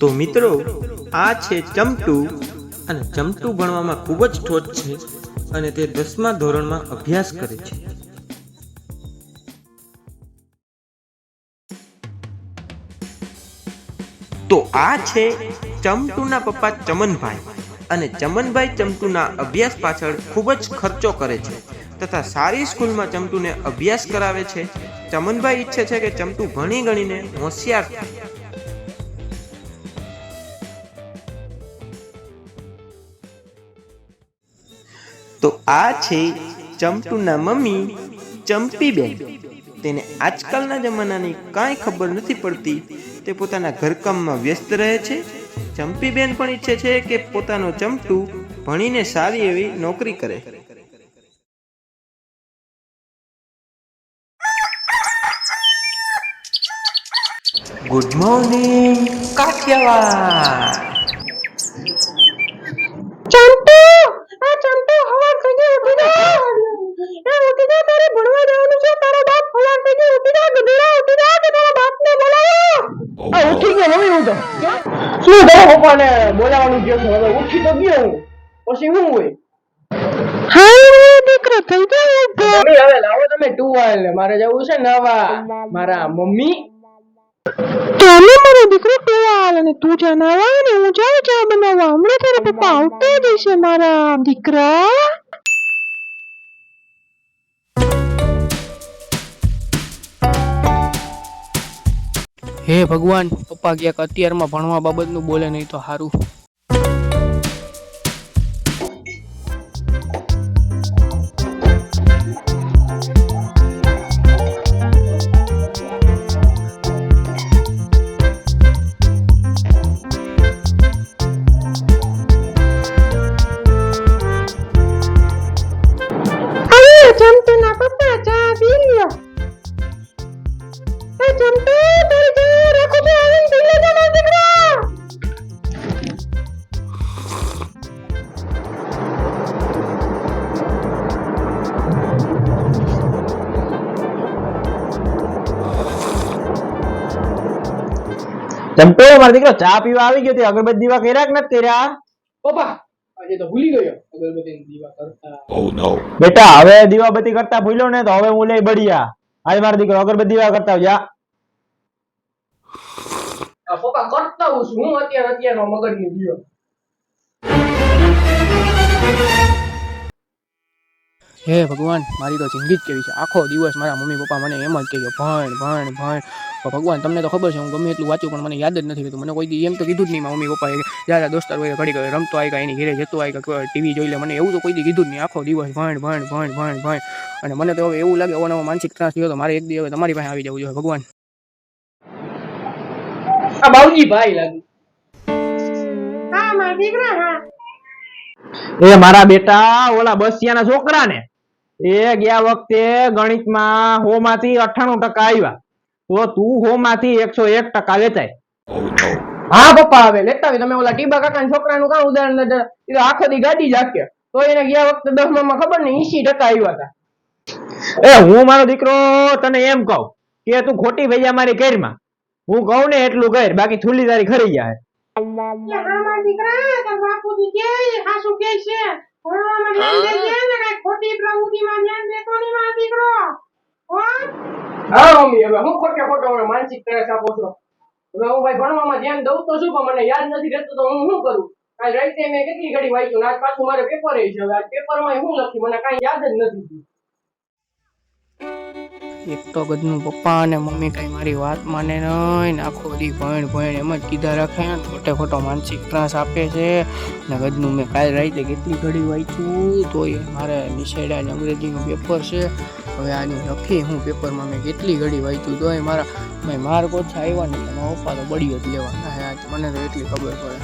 તો મિત્રો, આ છે ચમટુ અને ચમટુ ભણવામાં ખૂબ જ ઠોઠ છે અને તે 10મા ધોરણમાં અભ્યાસ કરે છે. તો આ છે ચમટુના પપ્પા ચમનભાઈ અને ચમનભાઈ ચમટુના અભ્યાસ પાછળ ખૂબ જ ખર્ચો કરે છે તથા સારી સ્કૂલમાં ચમટુને અભ્યાસ કરાવે છે. ચમનભાઈ ઈચ્છે છે કે ચમટુ ભણી ગણીને હોશિયાર થાય. તો આ છે ચમટુના મમ્મી ચંપીબેન. તેને આજકાલના જમાનાની કાંઈ ખબર નથી પડતી. તે પોતાના ઘરકામમાં વ્યસ્ત રહે છે. ચંપીબેન પણ ઈચ્છે છે કે પોતાનો ચમટુ ભણીને સારી એવી નોકરી કરે. Good morning Kathiawad. ચંપુ, આ ચંપુ હવાર થઈ ગઈ, ઉઠી જા. ઉઠી જા, તારે ભણવા જવાનું છે. તારો બાપ હવાર થઈ ગઈ, ઉઠી જા. ગધેડા, ઉઠી જા કે તારા બાપને બોલાવો. ઉઠી ગયો મમ્મી. હું તો શું તારા પપ્પાને બોલાવવાનું કહ્યું છે? હવે ઉઠી તો ગયો હું, પછી શું હોય? હા દીકરો, થઈ જાય મમ્મી હવે લાવો તમે ટુવાલ. મારે જવું છે નાવા. મારા મમ્મી ચાલો મારો દીકરો ટુવાલ, અને તું જા નાવા ને હું જાઉં ચા બનાવવા. હમણાં તારા પપ્પા આવતા જ હશે મારા દીકરા. હે ભગવાન, પપ્પા ક્યાંક અત્યારમાં ભણવા બાબતનું બોલે નહીં તો સારું. ચમટુના પપ્પા ચા પી લ્યો. ચમટુ, તારી ચા રાખો છો, આવીને પી લેજો મારા દીકરા. ચમટો મારો દીકરો ચા પીવા આવી ગયો. તે અગરબત્તી દીવા કર્યા કે નથી કર્યા? પપ્પા આજે તો ભૂલી ગયો અગરબત્તીની દીવા કરતા. બેટા હવે દીવાબત્તી કરતા ભૂલ્યો ને તો હવે હું લઈ બળિયા. આજે મારો દીકરો અગરબત્તી દીવા કરતા જા. પપ્પા કરતા હું છું. હું અત્યારનો મગજની દીવા. હે ભગવાન, મારી તો જિંદગી જ કેવી છે. આખો દિવસ મારા મમ્મી પપ્પા મને એમ જ કહે ભણ ભણ ભણ. ભગવાન, તમને તો ખબર છે હું ગમે એટલું વાંચું પણ મને યાદ જ નથી રહેતું. મને કોઈ દી એમ તો કીધું જ નહીં મારા મમ્મી પપ્પાએ જ્યારે દોસ્તાર હોય ઘડી ઘડી રમતો આવી ગયા, એની ઘરે જતો આવી ગયા, ટીવી જોઈ લે. મને એવું તો કોઈ દી કીધું જ નહીં. આખો દિવસ ભણ ભણ ભણ ભણ ભણ. અને મને તો હવે એવું લાગે ઓનો માનસિક ત્રાસ થયો તો મારે એક દી હવે તમારી પાસે આવી જવું જોઈએ. ભગવાન, આ બાઉજી ભાઈ લાગુ. હા મારા દીકરા. હા એ મારા બેટા ઓલા બસિયાના છોકરા ને એ ગયા વખતે ગણિતમાં 100 માંથી 98% આવ્યા. તો તું 100 માંથી 101% લેતાય. હા પપ્પા હવે લેતા આવી. તમે ઓલા ટીબા કાકાના છોકરાનું કાં ઉદાહરણ લીધું? એ તો આખો દી ગાડી જાકે તો એને ગયા વખતે 10માં ખબર ને 80% આવ્યા હતા. એ હું મારો દીકરો તને એમ કહું કે તું ખોટી ભૈયા મારી ઘરમાં. હું કહું ને એટલું કર, બાકી થૂલી તારી ખરી જાય. હા મારા દીકરા, તાર બાપુજી કે હાસુ કે છે ભણવામાં ધ્યાન દેજે ને કઈ ખોટી પ્રવૃત્તિમાં ધ્યાન દેતો નહીં મારો દીકરો. હો હા મમ્મી હવે હું ખોટે ખોટો મને માનસિક ત્રાસ આપો છો. હવે હું ભાઈ ભણવામાં ધ્યાન દઉં તો શું, પણ મને યાદ નથી રહેતું તો હું શું કરું? આજ રાતે મેં કેટલી ઘડી વાંચ્યું. આજ પાછું મારે પેપર છે. હવે આજ પેપરમાં શું લખ્યું મને કાંઈ યાદ જ નથી. એક તો ગજનું પપ્પા અને મમ્મી કઈ મારી વાત માને નહીં ને આખો દી ભણ ભણ એમ જ કીધા રાખે ને ખોટે ખોટો માનસિક ત્રાસ આપે છે. ને ગજનું મેં કાલે રાતે કેટલી ઘડી વાંચ્યું તોય મારે નિષેડા અંગ્રેજીનું પેપર છે. હવે આની લખી હું પેપરમાં મેં કેટલી ઘડી વાંચ્યું તોય મારા માર્ક ઓછા આવ્યા ને એટલે મારા પપ્પા તો બળી જ લેવાના. હે મને તો એટલી ખબર પડે.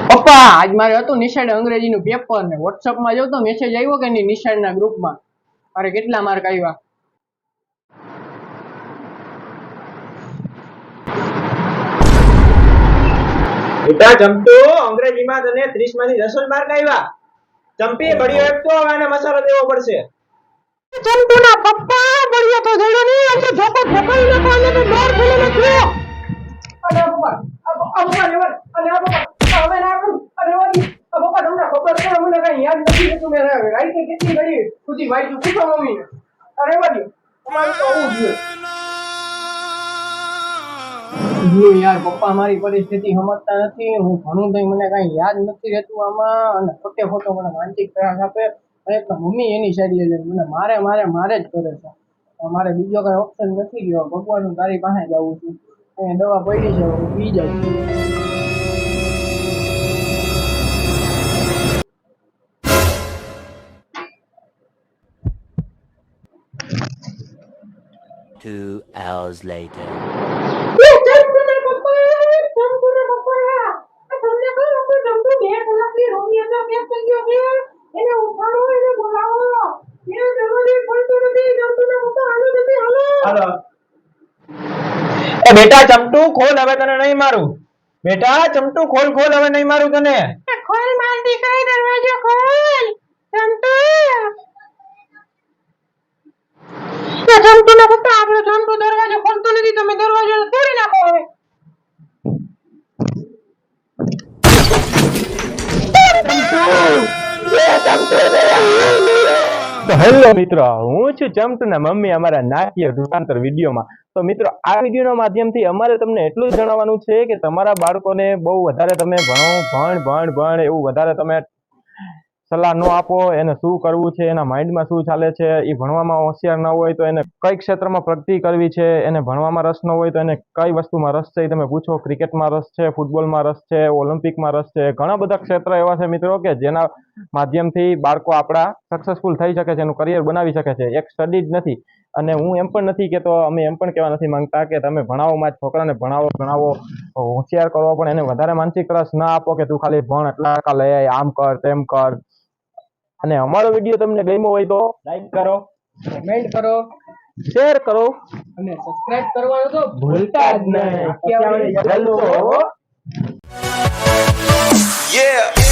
પપ્પા આજ મારે હતું નિશાળ અંગ્રેજીનું પેપર ને WhatsApp માં જો તો મેસેજ આવ્યો કે નહીં નિશાળના ગ્રુપમાં મારે કેટલા માર્ક આવ્યા? બેટા ચંપુ, અંગ્રેજીમાં તને 30 માંથી 10 જ માર્ક આવ્યા. ચંપી બળિયો એક તો હવે આને મસાલો દેવો પડશે. ચંપુના પપ્પા બળિયો તો જડ્યો નહીં, એટલે ધોકો ઠોકાઈ નાખો અને તો બહાર ફેલીને થયો. અરે આ પપ્પા, આ પપ્પા રેવા દે. અરે આ પપ્પા, હવે ના કરું. અરે રેવા દે. આ પપ્પા તમને ખબર છે મને કઈ યાદ નથી રહેતું. મેં રાઈતે કેટલી ઘડી સુધી વાંચ્યું પૂછો મમ્મીને. અરે રેવા દે. તમારે તો આવું જોઈએ. જો યાર પપ્પા મારી પરિસ્થિતિ સમજતા નથી. હું ભણું તો મને કઈ યાદ નથી રહેતું આમાં, અને ખોટે ખોટો મને માનસિક ત્રાસ આપે. અને તો મમ્મી એની સાઈડ લઈ લે, મને મારે જ કરે છે. મારે બીજો કઈ ઓપ્શન નથી રહ્યો. ભગવાન તારી પાસે જ આવું છું. અહીંયા દવા પડી છે, હું પી જાઉં છું. Two hours later. ચંપુના પપ્પા, આ તમને કહું કે ચંપુ 2 કલાકથી રોમી હતો, પેક થઈ ગયો છે. એને ઉઠાડો, એને બોલાવો. એ દરવાજે ખોલતો નથી. ચંપુના પપ્પા હાલો જલ્દી હાલો. હાલો. એ બેટા ચમટુ ખોલ, હવે તને નહીં મારું. બેટા ચમટુ ખોલ, હવે નહીં મારું તને. ખોલ માર દીકરા, દરવાજો ખોલ. ચંપુ, ચંપુના પપ્પા, આપણો ચંપુ દરવાજો ખોલતો નથી. તમે દરવાજો તોડી નાખો હવે. તો હેલો મિત્રો, હું છું ચમટુના મમ્મી અમારા નાટ્ય રૂપાંતર વિડીયોમાં. તો મિત્રો, આ વિડીયોના માધ્યમથી અમારે તમને એટલું જ જણાવવાનું છે કે તમારા બાળકોને બહુ વધારે તમે ભણ એવું વધારે તમે સલાહ ન આપો. એને શું કરવું છે, એના માઇન્ડમાં શું ચાલે છે, એ ભણવામાં હોશિયાર ન હોય તો એને કઈ ક્ષેત્રમાં પ્રગતિ કરવી છે, એને ભણવામાં રસ ન હોય તો એને કઈ વસ્તુમાં રસ છે એ તમે પૂછો. ક્રિકેટમાં રસ છે, ફૂટબોલમાં રસ છે, ઓલિમ્પિકમાં રસ છે. ઘણા બધા ક્ષેત્ર એવા છે મિત્રો કે જેના માધ્યમથી બાળકો આપણા સક્સેસફુલ થઈ શકે છે, એનું કરિયર બનાવી શકે છે. એક સ્ટડી જ નથી. અને હું એમ પણ નથી કહેતો, અમે એમ પણ કહેવા નથી માંગતા કે તમે ભણાવોમાં જ છોકરાને ભણાવો, હોશિયાર કરો, પણ એને વધારે માનસિક રસ ના આપો કે તું ખાલી ભણ, એટલા ટકા લઈ આય, આમ કર તેમ કર. અને અમારો વિડીયો તમને ગમ્યો હોય તો લાઈક કરો, કમેન્ટ કરો શેર કરો અને સબસ્ક્રાઇબ કરવાનું તો ભૂલતા જ નહીં. ભૂલતા જ નહીં. જલસો. Yeah.